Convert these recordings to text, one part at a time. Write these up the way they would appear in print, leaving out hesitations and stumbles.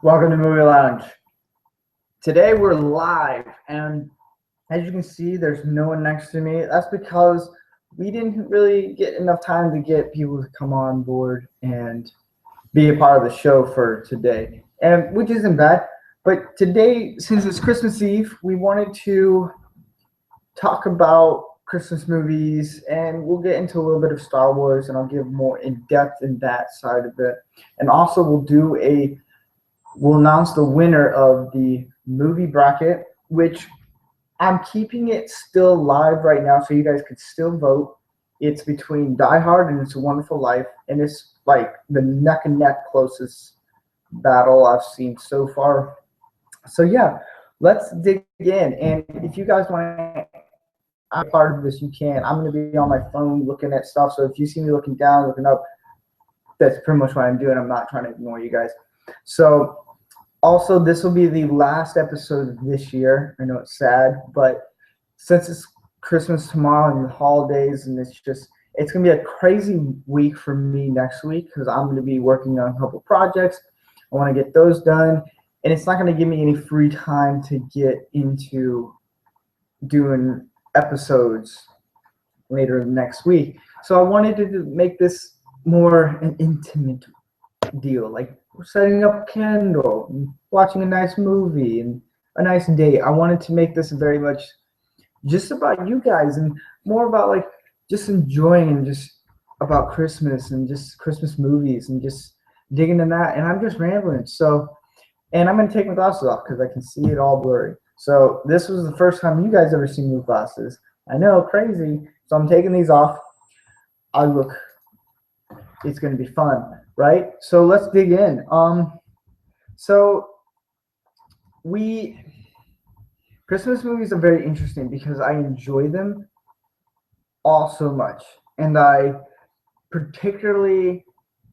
Welcome to Movie Lounge. Today we're live, and as you can see, there's no one next to me. That's because we didn't really get enough time to get people to come on board and be a part of the show for today, and which isn't bad. But today, since it's Christmas Eve, we wanted to talk about Christmas movies, and we'll get into a little bit of Star Wars, and I'll give more in depth in that side of it, and also we'll announce the winner of the movie bracket, which I'm keeping it still live right now, so you guys can still vote. It's between Die Hard and It's a Wonderful Life, and it's like the neck and neck closest battle I've seen so far. So yeah, let's dig in. And if you guys want to be part of this, you can. I'm going to be on my phone looking at stuff, so if you see me looking down, looking up, that's pretty much what I'm doing. I'm not trying to ignore you guys. So also, this will be the last episode of this year. I know it's sad, but since it's Christmas tomorrow and the holidays, and it's going to be a crazy week for me next week because I'm going to be working on a couple projects. I want to get those done, and it's not going to give me any free time to get into doing episodes later next week. So I wanted to make this more an intimate deal, like we're setting up a candle and watching a nice movie and a nice date. I wanted to make this very much just about you guys and more about like just enjoying and just about Christmas and just Christmas movies and just digging in that. And I'm just rambling. And I'm going to take my glasses off because I can see it all blurry. So this was the first time you guys ever seen new glasses. I know, crazy. So I'm taking these off. It's going to be fun, right? So let's dig in. Christmas movies are very interesting because I enjoy them all so much. And I particularly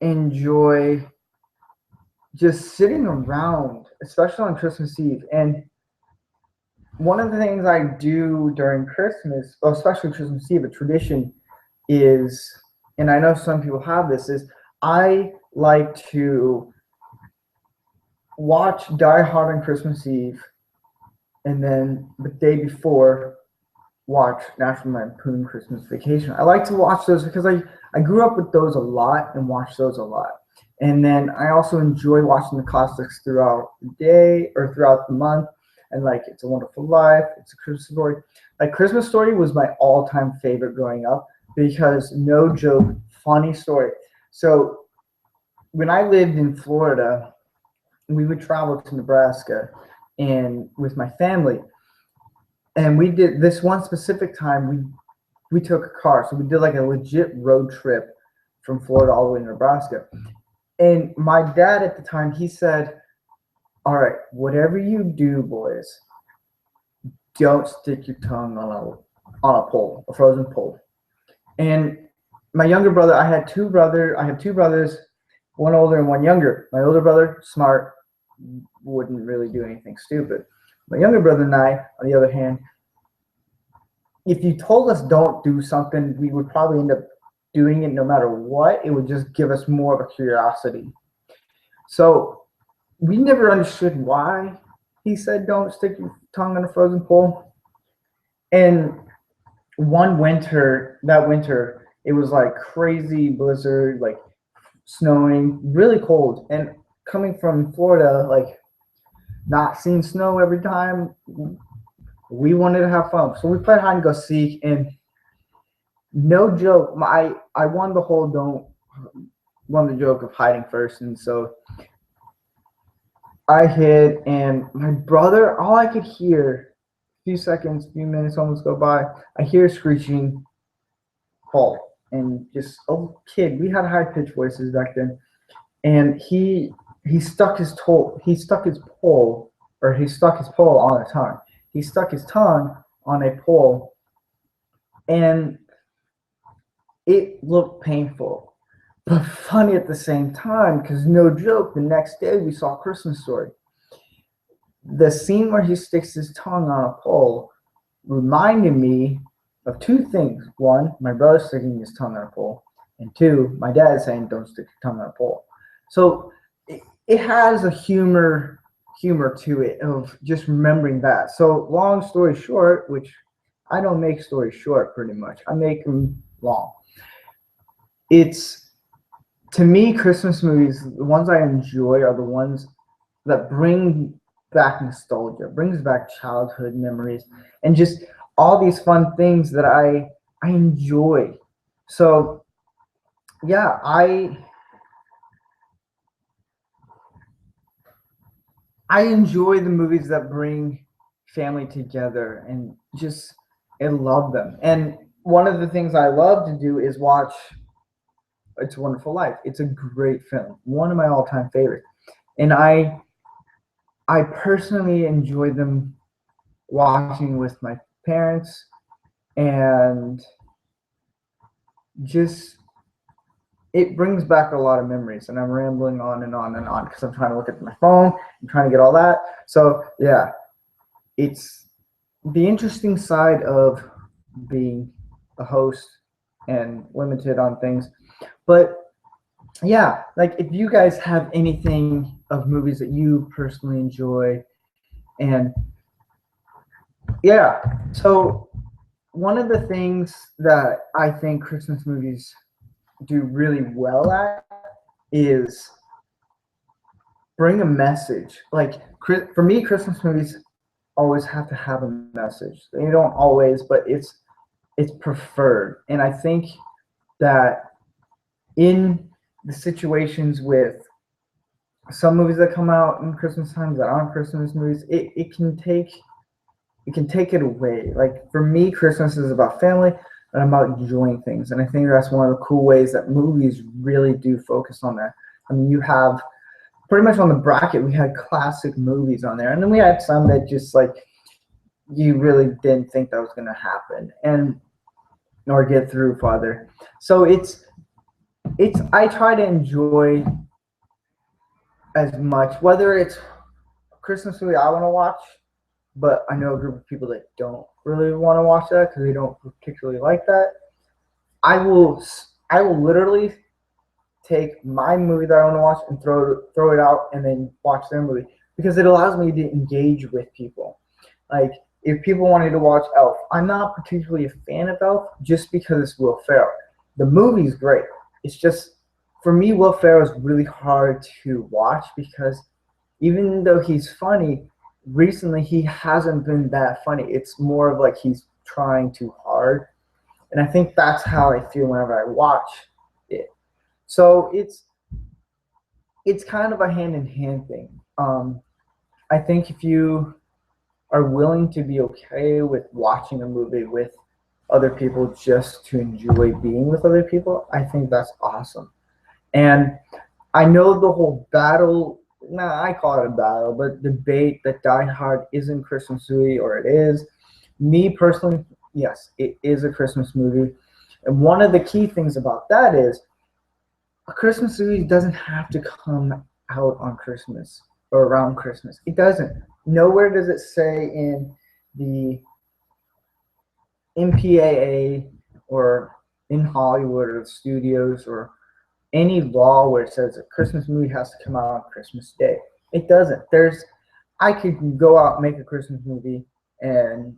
enjoy just sitting around, especially on Christmas Eve. And one of the things I do during Christmas, especially Christmas Eve, a tradition is, and I know some people have this, is I like to watch Die Hard on Christmas Eve, and then the day before, watch National Lampoon Christmas Vacation. I like to watch those because I grew up with those a lot and watched those a lot. And then I also enjoy watching the classics throughout the day or throughout the month. And like It's a Wonderful Life, It's a Christmas Story. Like Christmas Story was my all-time favorite growing up because, no joke, funny story. So when I lived in Florida, we would travel to Nebraska and with my family. And we did this one specific time, we took a car. So we did like a legit road trip from Florida all the way to Nebraska. And my dad at the time, he said, all right, whatever you do, boys, don't stick your tongue on a pole, a frozen pole. And my younger brother, I have two brothers, one older and one younger. My older brother, smart, wouldn't really do anything stupid. My younger brother and I, on the other hand, if you told us don't do something, we would probably end up doing it no matter what. It would just give us more of a curiosity. So we never understood why he said don't stick your tongue on a frozen pole. And that winter, it was like crazy blizzard, like snowing, really cold. And coming from Florida, like not seeing snow every time, we wanted to have fun. So we played hide and go seek, and no joke, I won the joke of hiding first. And so I hid, and my brother, all I could hear, few minutes almost go by, I hear screeching, Paul, and just kid. We had high pitched voices back then, and he stuck his pole on a tongue. He stuck his tongue on a pole, and it looked painful, but funny at the same time, because no joke, the next day we saw Christmas Story. The scene where he sticks his tongue on a pole reminded me of two things. One, my brother sticking his tongue on a pole, and two, my dad saying don't stick your tongue on a pole. So it has a humor to it of just remembering that. So long story short, which I don't make stories short pretty much. I make them long. It's, to me, Christmas movies, the ones I enjoy are the ones that bring back nostalgia, brings back childhood memories, and just all these fun things that I enjoy. So yeah, I enjoy the movies that bring family together and just I love them. And one of the things I love to do is watch It's a Wonderful Life. It's a great film, one of my all-time favorites. And I personally enjoy them watching with my parents and just it brings back a lot of memories. And I'm rambling on and on and on because I'm trying to look at my phone and trying to get all that. So yeah, it's the interesting side of being a host and limited on things. But yeah, like if you guys have anything of movies that you personally enjoy, and yeah, so one of the things that I think Christmas movies do really well at is bring a message. Like for me, Christmas movies always have to have a message. They don't always, but it's preferred. And I think that in the situations with some movies that come out in Christmas times that aren't Christmas movies, it can take it away. Like for me, Christmas is about family and about enjoying things. And I think that's one of the cool ways that movies really do focus on that. I mean, you have pretty much on the bracket, we had classic movies on there. And then we had some that just like you really didn't think that was going to happen and or get through farther. So it's I try to enjoy as much, whether it's a Christmas movie I want to watch, but I know a group of people that don't really want to watch that because they don't particularly like that. I will literally take my movie that I want to watch and throw it out and then watch their movie because it allows me to engage with people. Like if people wanted to watch Elf, I'm not particularly a fan of Elf just because it's Will Ferrell. The movie's great. It's just for me, Will Ferrell is really hard to watch because even though he's funny, recently he hasn't been that funny. It's more of like he's trying too hard. And I think that's how I feel whenever I watch it. So it's kind of a hand in hand thing. I think if you are willing to be okay with watching a movie with other people just to enjoy being with other people, I think that's awesome. And I know the whole battle, I call it a battle, but debate that Die Hard isn't Christmas movie or it is. Me personally, yes, it is a Christmas movie. And one of the key things about that is a Christmas movie doesn't have to come out on Christmas or around Christmas. It doesn't. Nowhere does it say in the MPAA or in Hollywood or the studios or any law where it says a Christmas movie has to come out on Christmas Day. It doesn't. I could go out and make a Christmas movie and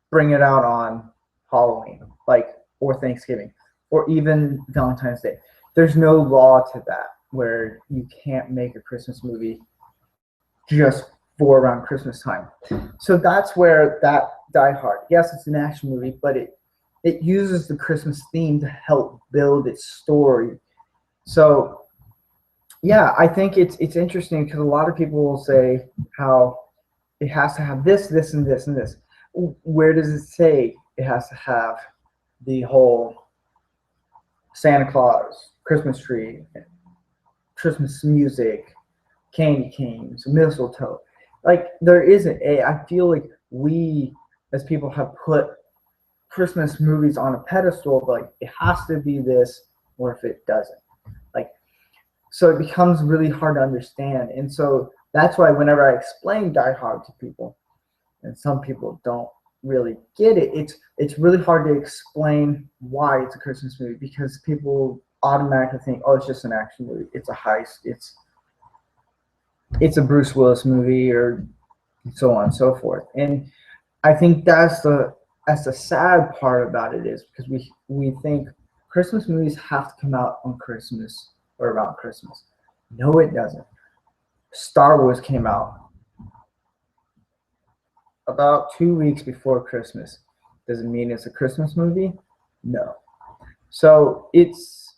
bring it out on Halloween, or Thanksgiving, or even Valentine's Day. There's no law to that where you can't make a Christmas movie just for around Christmas time. So that's where that Die Hard, yes, it's an action movie, but it uses the Christmas theme to help build its story. So yeah, I think it's interesting because a lot of people will say how it has to have this, this, and this, and this. Where does it say it has to have the whole Santa Claus, Christmas tree, Christmas music, candy canes, mistletoe? Like there isn't I feel like we as people have put Christmas movies on a pedestal, but like it has to be this, or if it doesn't. So it becomes really hard to understand. And so that's why whenever I explain Die Hard to people, and some people don't really get it, it's really hard to explain why it's a Christmas movie because people automatically think, oh, it's just an action movie. It's a heist. it's a Bruce Willis movie or so on and so forth. And I think that's the sad part about it is because we think Christmas movies have to come out on Christmas or around Christmas. No, it doesn't. Star Wars came out about 2 weeks before Christmas. Does it mean it's a Christmas movie? No. So it's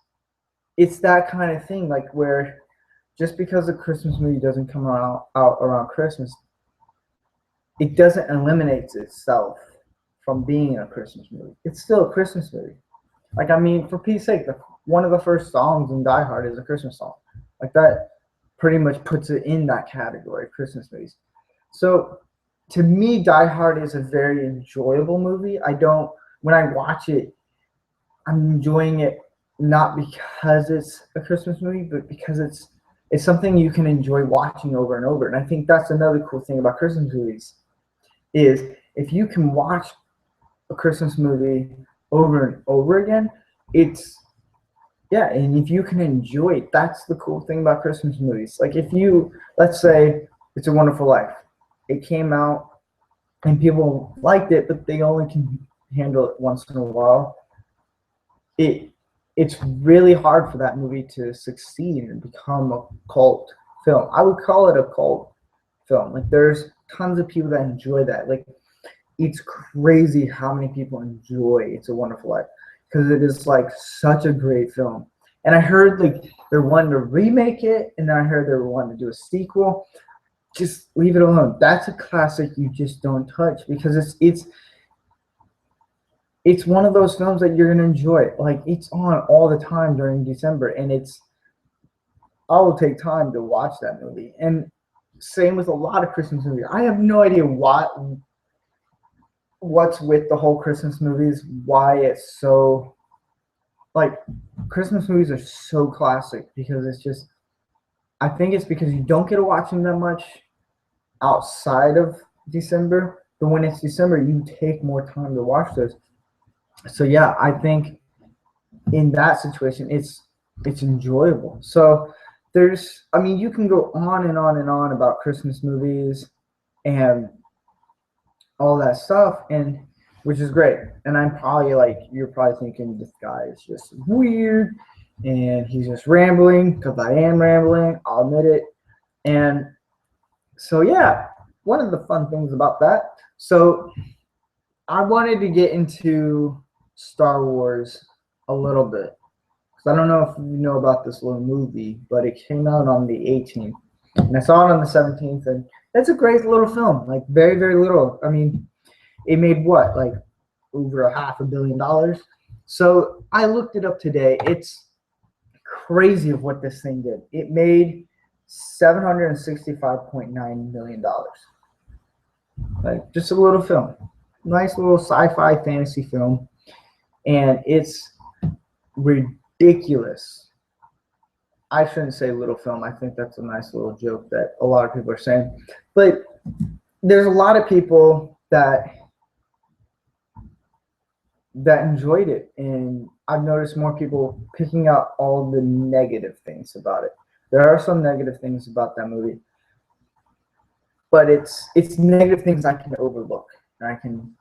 that kind of thing, like where just because a Christmas movie doesn't come out around Christmas, it doesn't eliminate itself from being a Christmas movie. It's still a Christmas movie. Like, I mean, for Pete's sake, one of the first songs in Die Hard is a Christmas song. Like, that pretty much puts it in that category, Christmas movies. So, to me, Die Hard is a very enjoyable movie. When I watch it, I'm enjoying it not because it's a Christmas movie, but because it's something you can enjoy watching over and over. And I think that's another cool thing about Christmas movies is if you can watch a Christmas movie over and over again, and if you can enjoy it, that's the cool thing about Christmas movies. Like let's say It's a Wonderful Life. It came out and people liked it, but they only can handle it once in a while. It's really hard for that movie to succeed and become a cult film. I would call it a cult film. Like there's tons of people that enjoy that. Like it's crazy how many people enjoy It's a Wonderful Life because it is like such a great film. And I heard like they're wanting to remake it, and then I heard they were wanting to do a sequel. Just leave it alone. That's a classic you just don't touch because it's one of those films that you're gonna enjoy. Like it's on all the time during December, and I will take time to watch that movie. And same with a lot of Christmas movies. I have no idea what's with the whole Christmas movies, why it's so like Christmas movies are so classic because I think it's because you don't get to watch them that much outside of December, but when it's December, you take more time to watch those. So yeah, I think in that situation, it's enjoyable. So you can go on and on and on about Christmas movies and all that stuff, and which is great. And I'm probably you're probably thinking this guy is just weird and he's just rambling because I am rambling. I'll admit it. And so yeah, one of the fun things about that. So I wanted to get into Star Wars a little bit because I don't know if you know about this little movie, but it came out on the 18th, and I saw it on the 17th, and it's a great little film. Like very very little. I mean, it made what like over $500 million. So I looked it up today. It's crazy of what this thing did. It made $765.9 million. Like just a little film, nice little sci-fi fantasy film, and it's ridiculous. I shouldn't say little film. I think that's a nice little joke that a lot of people are saying, but there's a lot of people that enjoyed it, and I've noticed more people picking out all the negative things about it. There are some negative things about that movie, but it's negative things I can overlook, and I can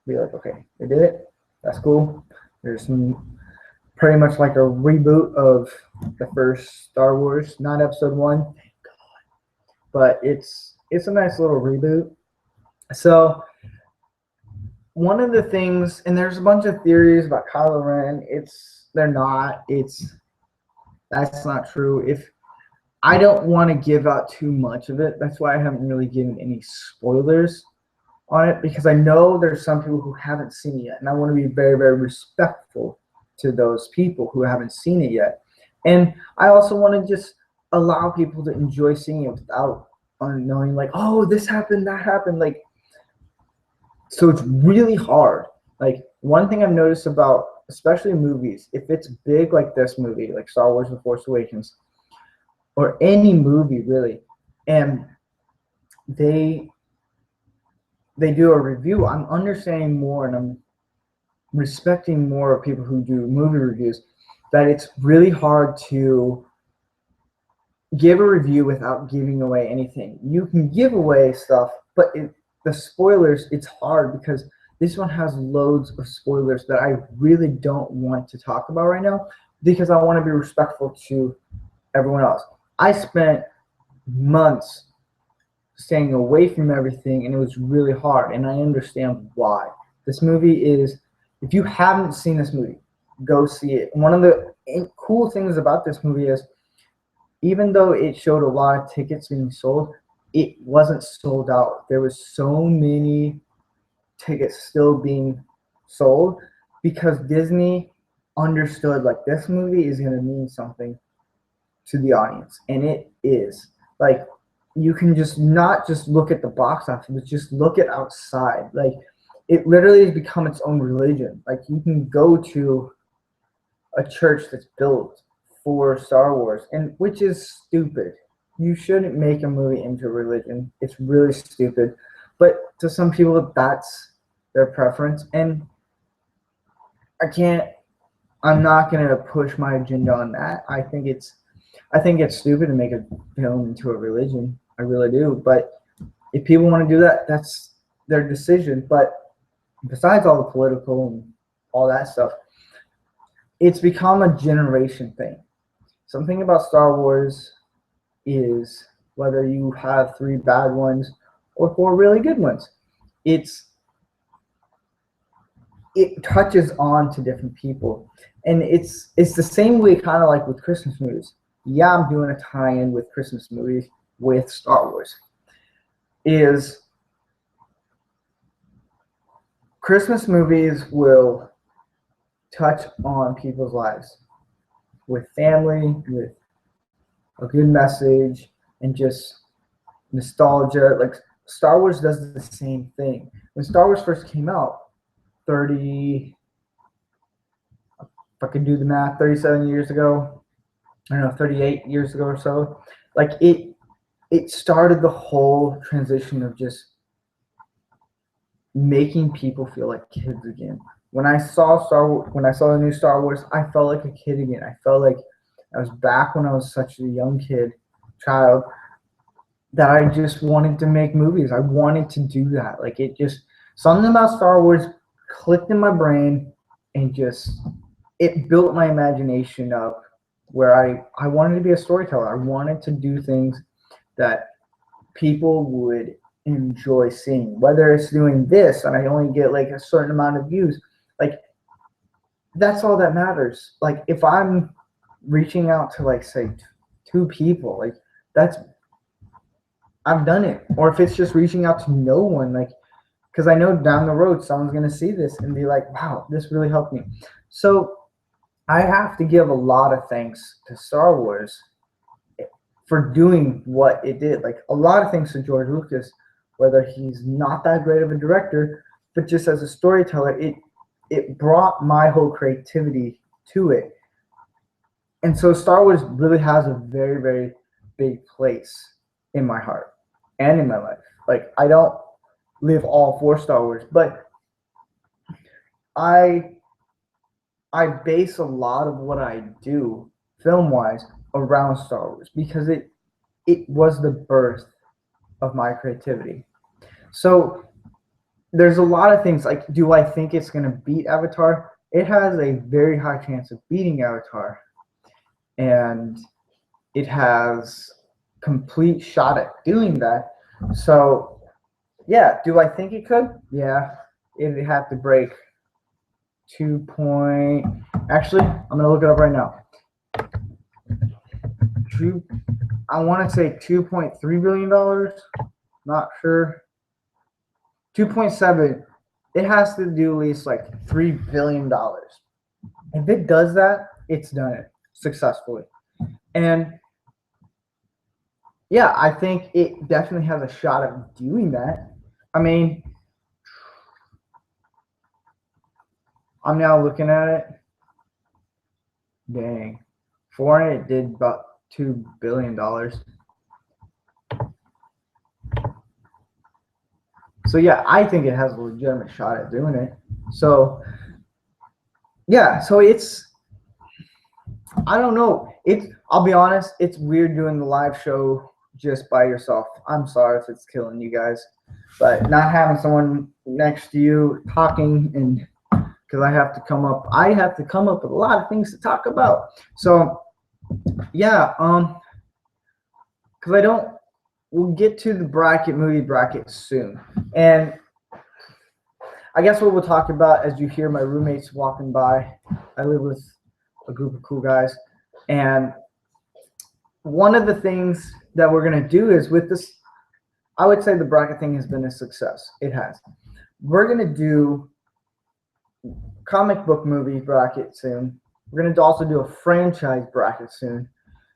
be like, okay, they did it. That's cool. There's some pretty much like a reboot of the first Star Wars, not Episode 1, but it's a nice little reboot. So one of the things, and there's a bunch of theories about Kylo Ren. That's not true. If I don't want to give out too much of it, that's why I haven't really given any spoilers on it, because I know there's some people who haven't seen it yet, and I want to be very, very respectful to those people who haven't seen it yet. And I also want to just allow people to enjoy seeing it without knowing like, oh, this happened, that happened. Like, so it's really hard. Like one thing I've noticed about especially movies, if it's big like this movie, like Star Wars: The Force Awakens, or any movie really, and they do a review, I'm understanding more and I'm respecting more of people who do movie reviews, that it's really hard to give a review without giving away anything. You can give away stuff, but the spoilers, it's hard because this one has loads of spoilers that I really don't want to talk about right now because I want to be respectful to everyone else. I spent months staying away from everything, and it was really hard, and I understand why. This movie is, if you haven't seen this movie, go see it. One of the cool things about this movie is, even though it showed a lot of tickets being sold, it wasn't sold out. There was so many tickets still being sold because Disney understood, like, this movie is going to mean something to the audience, and it is. Like, you can just not just look at the box office, but just look at outside. Like, it literally has become its own religion. Like, you can go to a church that's built for Star Wars, and which is stupid. You shouldn't make a movie into religion. It's really stupid. But to some people, that's their preference, and I'm not gonna push my agenda on that. I think it's stupid to make a film into a religion. I really do. But if people want to do that, that's their decision. But besides all the political and all that stuff, it's become a generation thing. Something about Star Wars is, whether you have 3 bad ones or 4 really good ones, it touches on to different people. And it's the same way, kind of like with Christmas movies. Yeah, I'm doing a tie-in with Christmas movies with Star Wars. Is Christmas movies will touch on people's lives with family, with a good message, and just nostalgia. Like, Star Wars does the same thing. When Star Wars first came out, 30, if I could do the math, 37 years ago, I don't know, 38 years ago or so, like, it started the whole transition of just making people feel like kids again. When I saw the new Star Wars, I felt like a kid again. I felt like I was back when I was such a young child, that I just wanted to make movies. I wanted to do that. Like, it just, something about Star Wars clicked in my brain, and just, it built my imagination up, where I wanted to be a storyteller. I wanted to do things that people would enjoy seeing, whether it's doing this and I only get like a certain amount of views. Like, that's all that matters. Like, if I'm reaching out to, like, say 2 people, like, I've done it. Or if it's just reaching out to no one, like, because I know down the road someone's going to see this and be like, wow, this really helped me. So I have to give a lot of thanks to Star Wars for doing what it did. Like, a lot of thanks to George Lucas, whether he's not that great of a director, but just as a storyteller, it brought my whole creativity to it. And so Star Wars really has a very, very big place in my heart and in my life. Like, I don't live all for Star Wars, but I base a lot of what I do film-wise around Star Wars, because it was the birth of my creativity. So there's a lot of things. Like, do I think it's going to beat Avatar? It has a very high chance of beating Avatar, and it has complete shot at doing that. So yeah, do I think it could? Yeah, it'd have to break actually, I'm gonna look it up right now. I want to say $2.3 billion. Not sure. 2.7. It has to do at least like $3 billion. If it does that, it's done it successfully. And yeah, I think it definitely has a shot at doing that. I mean, I'm now looking at it. Dang. Foreign, it did about $2 billion. So yeah, I think it has a legitimate shot at doing it. So yeah, so it's, I don't know. I'll be honest, it's weird doing the live show just by yourself. I'm sorry if it's killing you guys, but not having someone next to you talking, and because I have to come up with a lot of things to talk about. So yeah, because I don't. We'll get to the movie bracket soon, and I guess what we'll talk about as you hear my roommates walking by. I live with a group of cool guys, and one of the things that we're gonna do is with this. I would say the bracket thing has been a success. It has. We're gonna do comic book movie bracket soon. We're gonna also do a franchise bracket soon.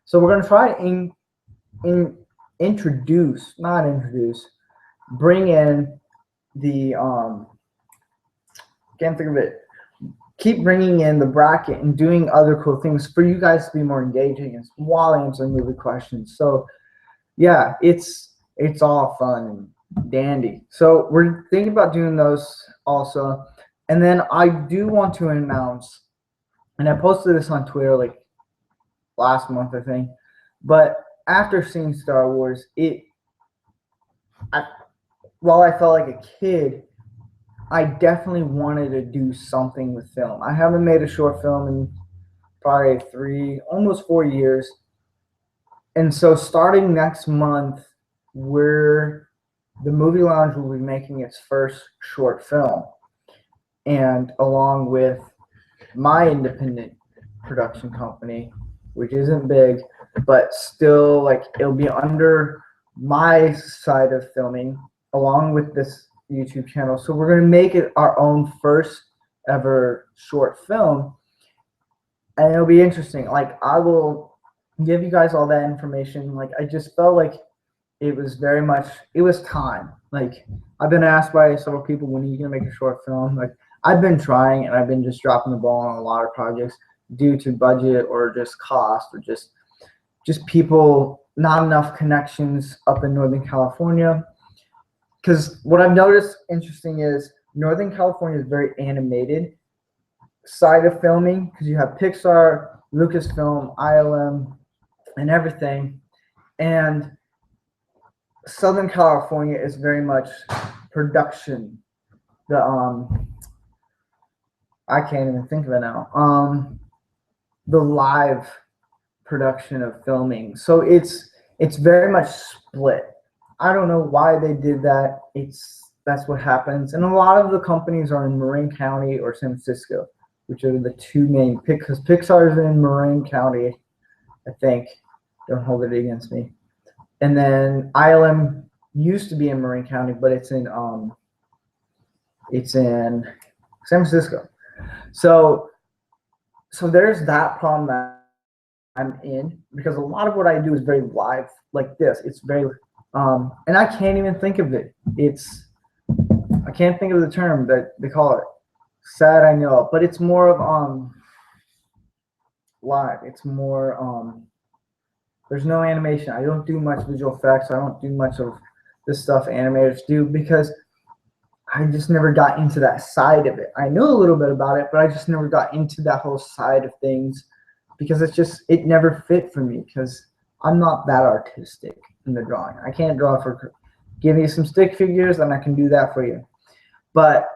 So we're gonna try to bring in the can't think of it. Keep bringing in the bracket and doing other cool things for you guys to be more engaging and while answering movie questions. So yeah, it's all fun and dandy. So we're thinking about doing those also. And then I do want to announce, and I posted this on Twitter like last month, I think, but after seeing Star Wars, while I felt like a kid, I definitely wanted to do something with film. I haven't made a short film in probably almost 4 years. And so starting next month, the Movie Lounge will be making its first short film. And along with my independent production company, which isn't big, but still like it'll be under my side of filming along with this YouTube channel. So we're going to make it our own first ever short film. And it'll be interesting. Like I will give you guys all that information. Like I just felt like it was time. Like I've been asked by several people, when are you going to make a short film? Like I've been trying, and I've been just dropping the ball on a lot of projects due to budget or just cost or just people, not enough connections up in Northern California. Because what I've noticed interesting is Northern California is very animated side of filming, because you have Pixar, Lucasfilm, ILM, and everything. And Southern California is very much production. I can't even think of it now. The live production of filming. So it's very much split. I don't know why they did that. That's what happens. And a lot of the companies are in Marin County or San Francisco, which are the two main, because Pixar is in Marin County, I think. Don't hold it against me. And then ILM used to be in Marin County, but it's in San Francisco. So there's that problem that I'm in, because a lot of what I do is very live, like this. It's very and I can't even think of it. I can't think of the term that they call it. Sad, I know, but it's more of live. It's more there's no animation. I don't do much visual effects. I don't do much of this stuff animators do, because I just never got into that side of it. I know a little bit about it, but I just never got into that whole side of things, because it never fit for me, because I'm not that artistic in the drawing. I can't draw give me some stick figures and I can do that for you. But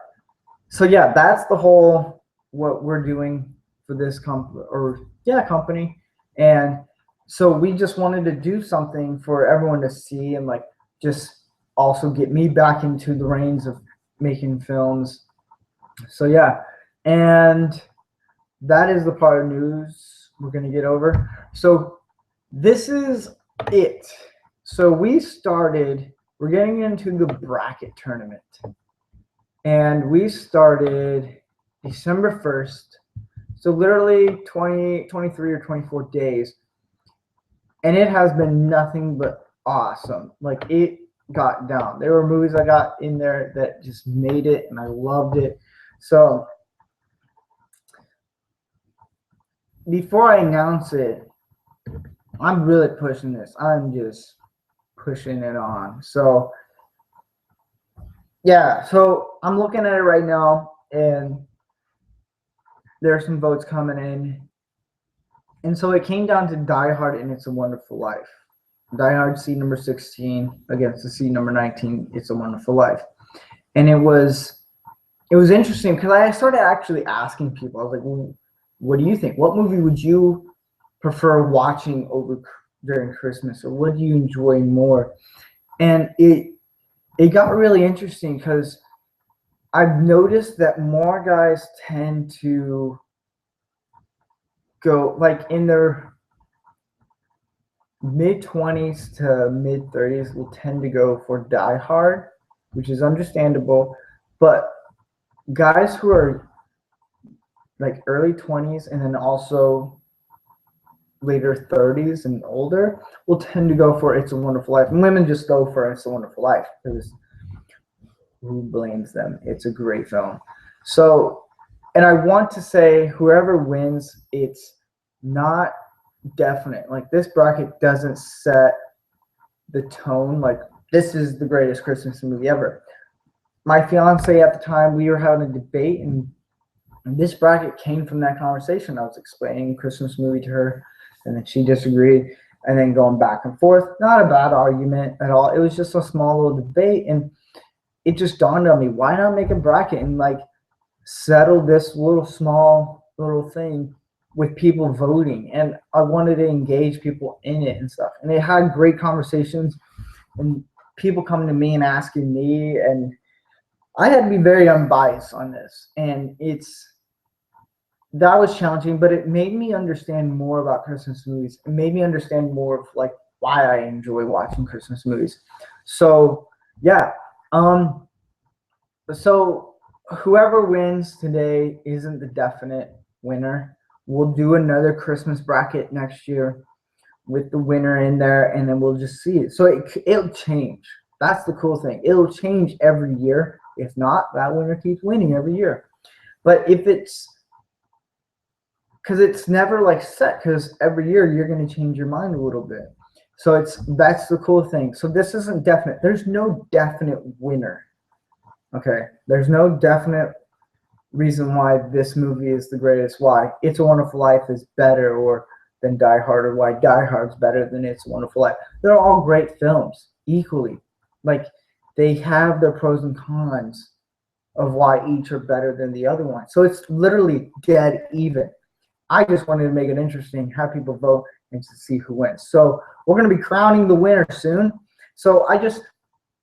so yeah, that's the whole what we're doing for this company. And so we just wanted to do something for everyone to see, and like just also get me back into the reins of making films. So yeah, and that is the part of news we're going to get over. So this is it. So we're getting into the bracket tournament, and we started December 1st. So literally 23 or 24 days. And it has been nothing but awesome. Like it got down. There were movies I got in there that just made it, and I loved it. So before I announce it, I'm really pushing this. I'm just pushing it on. So yeah, so I'm looking at it right now, and there are some votes coming in. And so it came down to Die Hard and It's a Wonderful Life. Die Hard seed number 16 against the seed number 19, It's a Wonderful Life. And it was interesting because I started actually asking people. I was like, well, what do you think? What movie would you prefer watching over during Christmas, or what do you enjoy more? And it got really interesting because I've noticed that more guys tend to go like in their mid 20s to mid 30s will tend to go for Die Hard, which is understandable, but guys who are like early 20s and then also later 30s and older will tend to go for It's a Wonderful Life. And women just go for It's a Wonderful Life because who blames them? It's a great film. So, and I want to say whoever wins, it's not definite. Like this bracket doesn't set the tone like this is the greatest Christmas movie ever. My fiance at the time, we were having a debate, and this bracket came from that conversation. I was explaining Christmas movie to her, and then she disagreed, and then going back and forth. Not a bad argument at all. It was just a small little debate, and it just dawned on me, why not make a bracket and like settle this small little thing with people voting? And I wanted to engage people in it and stuff. And they had great conversations and people coming to me and asking me, and I had to be very unbiased on this. And that was challenging, but it made me understand more about Christmas movies. It made me understand more of like why I enjoy watching Christmas movies. So yeah. So whoever wins today isn't the definite winner. We'll do another Christmas bracket next year with the winner in there, and then we'll just see it. So it'll change. That's the cool thing. It'll change every year. If not, that winner keeps winning every year. But if it's because it's never like set, because every year you're going to change your mind a little bit. So that's the cool thing. So this isn't definite. There's no definite winner. Okay, there's no definite reason why this movie is the greatest. Why It's a Wonderful Life is better or than Die Hard, or why Die Hard's better than It's a Wonderful Life. They're all great films equally. Like they have their pros and cons of why each are better than the other one. So it's literally dead even. I just wanted to make it interesting, have people vote, and to see who wins. So we're going to be crowning the winner soon. So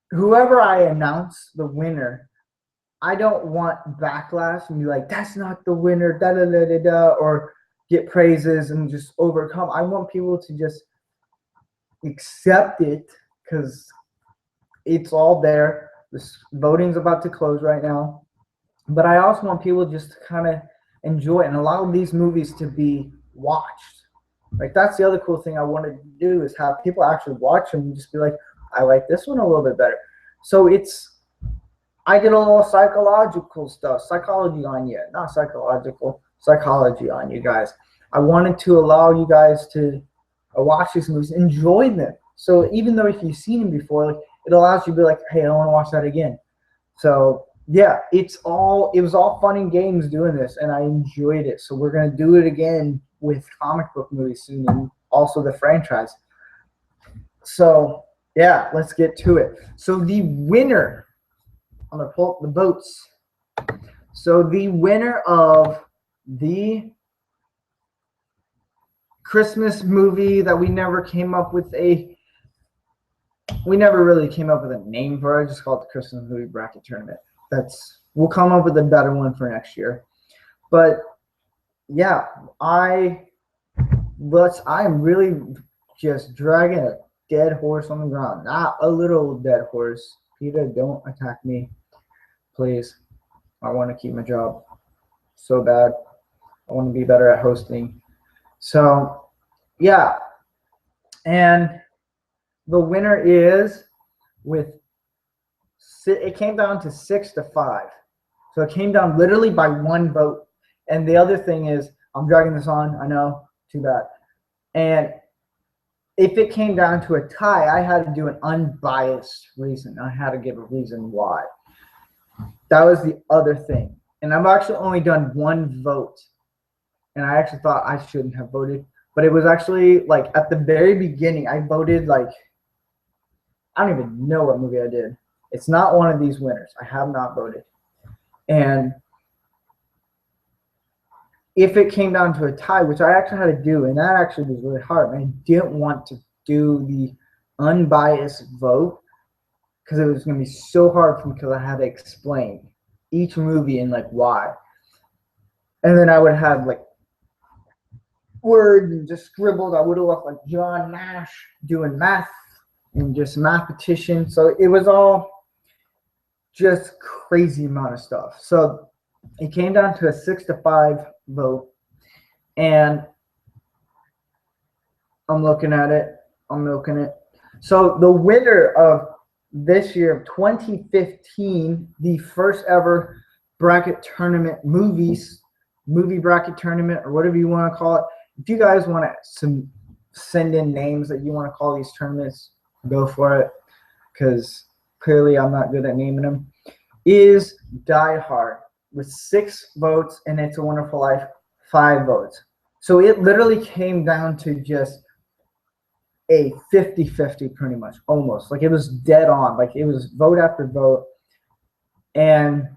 whoever I announce the winner, I don't want backlash and be like, that's not the winner, da da da da da, or get praises and just overcome. I want people to just accept it because it's all there. This voting's about to close right now. But I also want people just to kind of enjoy it and allow these movies to be watched. Like that's the other cool thing I wanted to do is have people actually watch them and just be like, I like this one a little bit better. So I did a little psychology on you, not psychological, psychology on you guys. I wanted to allow you guys to watch these movies, enjoy them. So even though if you've seen them before, like it allows you to be like, hey, I want to watch that again. So yeah, it was all fun and games doing this, and I enjoyed it. So we're gonna do it again with comic book movies soon, and also the franchise. So yeah, let's get to it. So the winner, I'm gonna pull up the votes. So the winner of the Christmas movie that we never really came up with a name for it. I just called it the Christmas movie bracket tournament. We'll come up with a better one for next year. But yeah, I am really just dragging a dead horse on the ground, not a little dead horse. Peter, don't attack me, please. I want to keep my job so bad. I want to be better at hosting. So yeah, and the winner is it came down to 6-5. So it came down literally by one vote. And the other thing is, I'm dragging this on, I know, too bad. And if it came down to a tie, I had to do an unbiased reason. I had to give a reason why. That was the other thing. And I've actually only done one vote. And I actually thought I shouldn't have voted. but it was actually like at the very beginning. I voted like, I don't even know what movie I did. It's not one of these winners. I have not voted. And if it came down to a tie, which I actually had to do, and that actually was really hard, and I didn't want to do the unbiased vote because it was going to be so hard for me because I had to explain each movie and like why. And then I would have like words and just scribbled. I would have looked like John Nash doing math and just mathematician. So it was all just crazy amount of stuff. So it came down to a 6-5 vote, and I'm looking at it. I'm milking it. So the winner of this year of 2015, the first ever bracket tournament, movie bracket tournament, or whatever you want to call it. If you guys want to send in names that you want to call these tournaments, go for it, because clearly I'm not good at naming them, is Die Hard with 6 votes, and It's a Wonderful Life 5 votes. So it literally came down to just a 50-50 pretty much, almost. Like it was dead on. Like it was vote after vote. And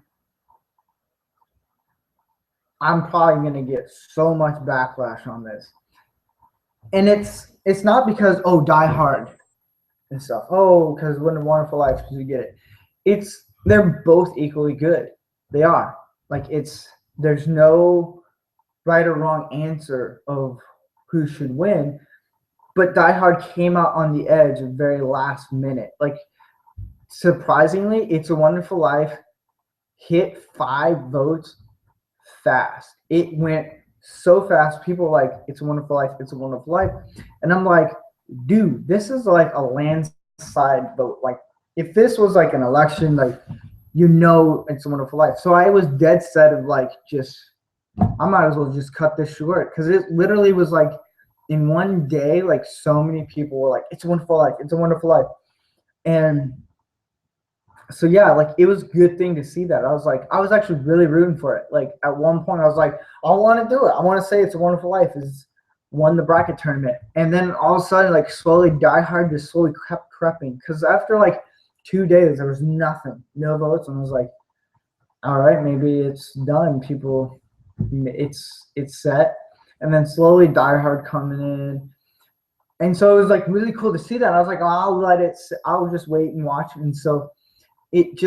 I'm probably going to get so much backlash on this. And it's not because, oh, Die Hard and stuff. Oh, because It's a Wonderful Life, because you get it. They're both equally good. They are. Like there's no right or wrong answer of who should win. But Die Hard came out on the edge at the very last minute. Like, surprisingly, It's a Wonderful Life hit 5 votes fast. It went so fast. People were like, It's a Wonderful Life, It's a Wonderful Life. And I'm like, dude, this is like a landslide vote. Like, if this was like an election, like, It's a Wonderful Life. So I was dead set of like, I might as well just cut this short, because it literally was like, in one day, like so many people were like, It's a Wonderful Life, It's a Wonderful Life. And so yeah, like it was a good thing to see that. I was actually really rooting for it. Like at one point I was like, I want to do it. I want to say It's a Wonderful Life is won the bracket tournament. And then all of a sudden, like slowly Die Hard just slowly kept creeping. Because after like 2 days, there was nothing, no votes. And I was like, all right, maybe it's done. People, it's set. And then slowly Die Hard coming in. And so it was like really cool to see that. I was like, oh, I'll just wait and watch. And so it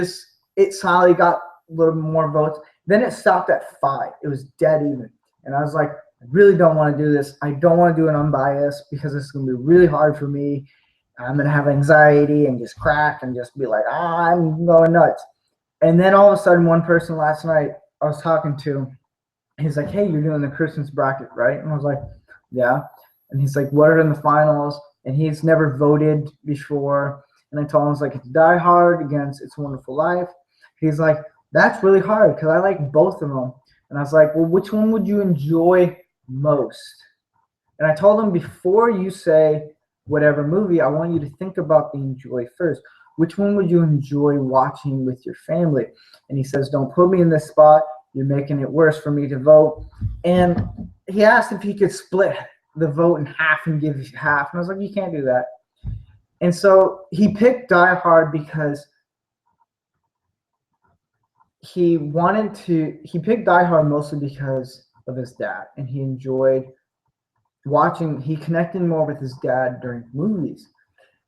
slowly got a little more votes. Then it stopped at 5. It was dead even. And I was like, I really don't want to do this. I don't want to do an unbiased because it's going to be really hard for me. I'm going to have anxiety and just crack and just be like, I'm going nuts. And then all of a sudden, one person last night I was talking to, he's like, hey, you're doing the Christmas bracket, right? And I was like, yeah. And he's like, what are in the finals? And he's never voted before. And I told him, I was like, it's Die Hard against It's a Wonderful Life. He's like, that's really hard because I like both of them. And I was like, well, which one would you enjoy most? And I told him, before you say whatever movie, I want you to think about the enjoy first. Which one would you enjoy watching with your family? And he says, don't put me in this spot. You're making it worse for me to vote. And he asked if he could split the vote in half and give half. And I was like, you can't do that. And so he picked Die Hard because he picked Die Hard mostly because of his dad. And he enjoyed he connected more with his dad during movies.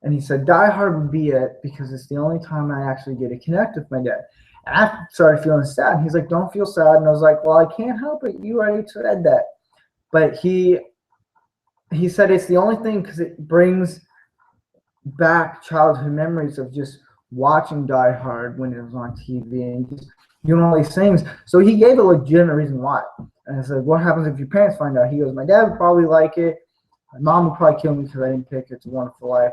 And he said Die Hard would be it because it's the only time I actually get to connect with my dad. And I started feeling sad. He's like, don't feel sad. And I was like, well, I can't help it. You already said that. But he said it's the only thing because it brings back childhood memories of just watching Die Hard when it was on TV and just doing all these things. So he gave a legitimate reason why. And I said, what happens if your parents find out? He goes, my dad would probably like it. My mom would probably kill me because I didn't pick It's a Wonderful Life.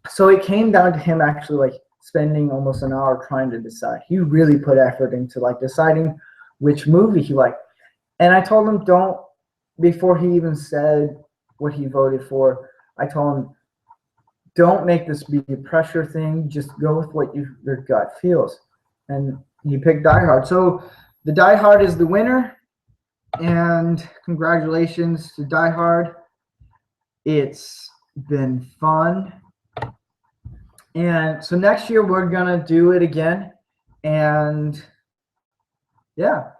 So it came down to him actually like spending almost an hour trying to decide. He really put effort into like deciding which movie he liked. And I told him, before he even said what he voted for, I told him, don't make this be a pressure thing. Just go with what your gut feels. And he picked Die Hard. So the Die Hard is the winner. And congratulations to Die Hard. It's been fun. And so next year we're going to do it again. And yeah,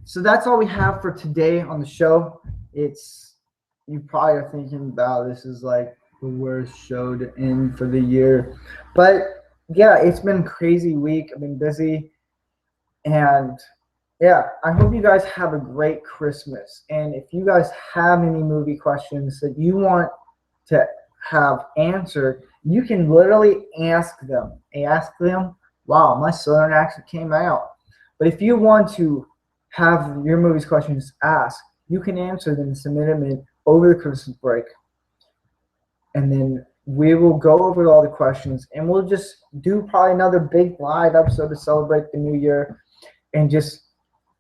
so that's all we have for today on the show. You probably are thinking, wow, this is like the worst show to end for the year. But yeah, it's been a crazy week. I've been busy. And yeah, I hope you guys have a great Christmas. And if you guys have any movie questions that you want to have answered, you can literally ask them. Ask them. Wow, my Southern accent came out. But if you want to have your movies questions asked, you can answer them and submit them in over the Christmas break. And then we will go over all the questions, and we'll just do probably another big live episode to celebrate the new year and just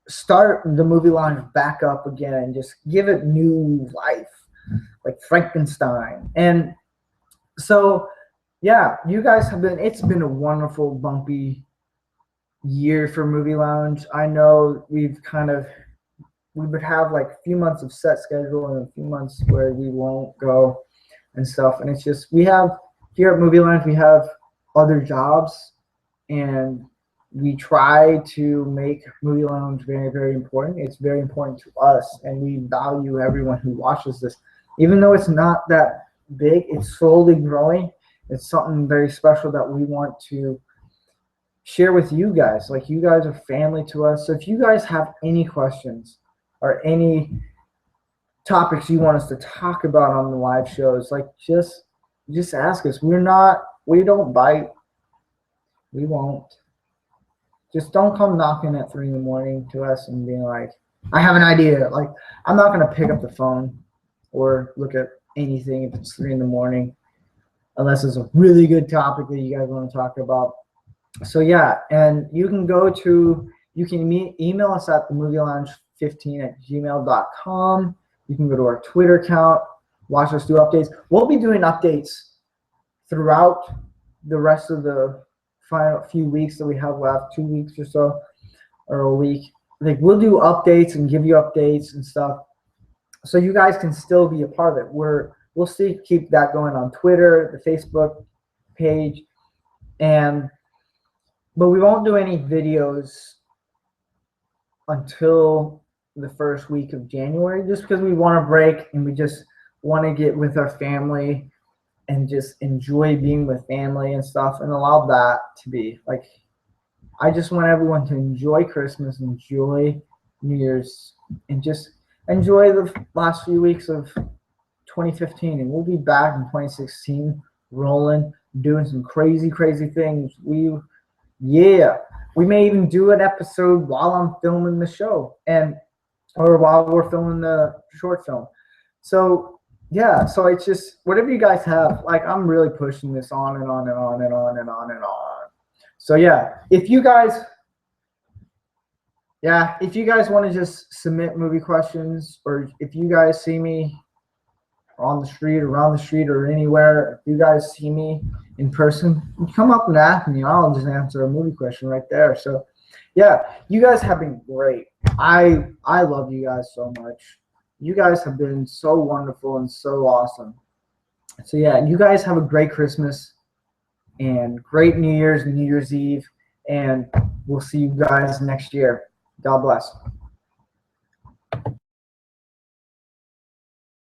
start the movie lounge back up again and just give it new life, like Frankenstein. And so, yeah, you guys it's been a wonderful, bumpy year for Movie Lounge. I know we would have like a few months of set schedule and a few months where we won't go and stuff. And it's just, here at Movie Lounge, we have other jobs, and we try to make Movie Lounge very, very important. It's very important to us, and we value everyone who watches this. Even though it's not that big, it's slowly growing. It's something very special that we want to share with you guys. Like, you guys are family to us. So if you guys have any questions or any topics you want us to talk about on the live shows, like, just ask us. We don't bite. We won't. Just don't come knocking at 3 a.m. to us and being like, I have an idea. Like, I'm not going to pick up the phone or look at anything if it's 3 a.m. unless it's a really good topic that you guys want to talk about. So yeah, and you can email us at themovielounge15@gmail.com. You can go to our Twitter account, watch us do updates. We'll be doing updates throughout the rest of the final few weeks that we have left, 2 weeks or so, or a week. Like, we'll do updates and give you updates and stuff, so you guys can still be a part of it. We'll still keep that going on Twitter, the Facebook page, but we won't do any videos until the first week of January, just because we want a break and we just want to get with our family and just enjoy being with family and stuff, and allow that to be like, I just want everyone to enjoy Christmas, enjoy New Year's, and just enjoy the last few weeks of 2015. And we'll be back in 2016 rolling, doing some crazy things. We may even do an episode while I'm filming the show, or while we're filming the short film. So yeah, so it's just whatever you guys have. Like, I'm really pushing this on and on and on and on and on and on. So yeah, if you guys want to just submit movie questions, or if you guys see me on the street, around the street, or anywhere, if you guys see me in person, come up and ask me. I'll just answer a movie question right there. So yeah, you guys have been great. I love you guys so much. You guys have been so wonderful and so awesome. So yeah, you guys have a great Christmas and great New Year's and New Year's Eve, and we'll see you guys next year. God bless.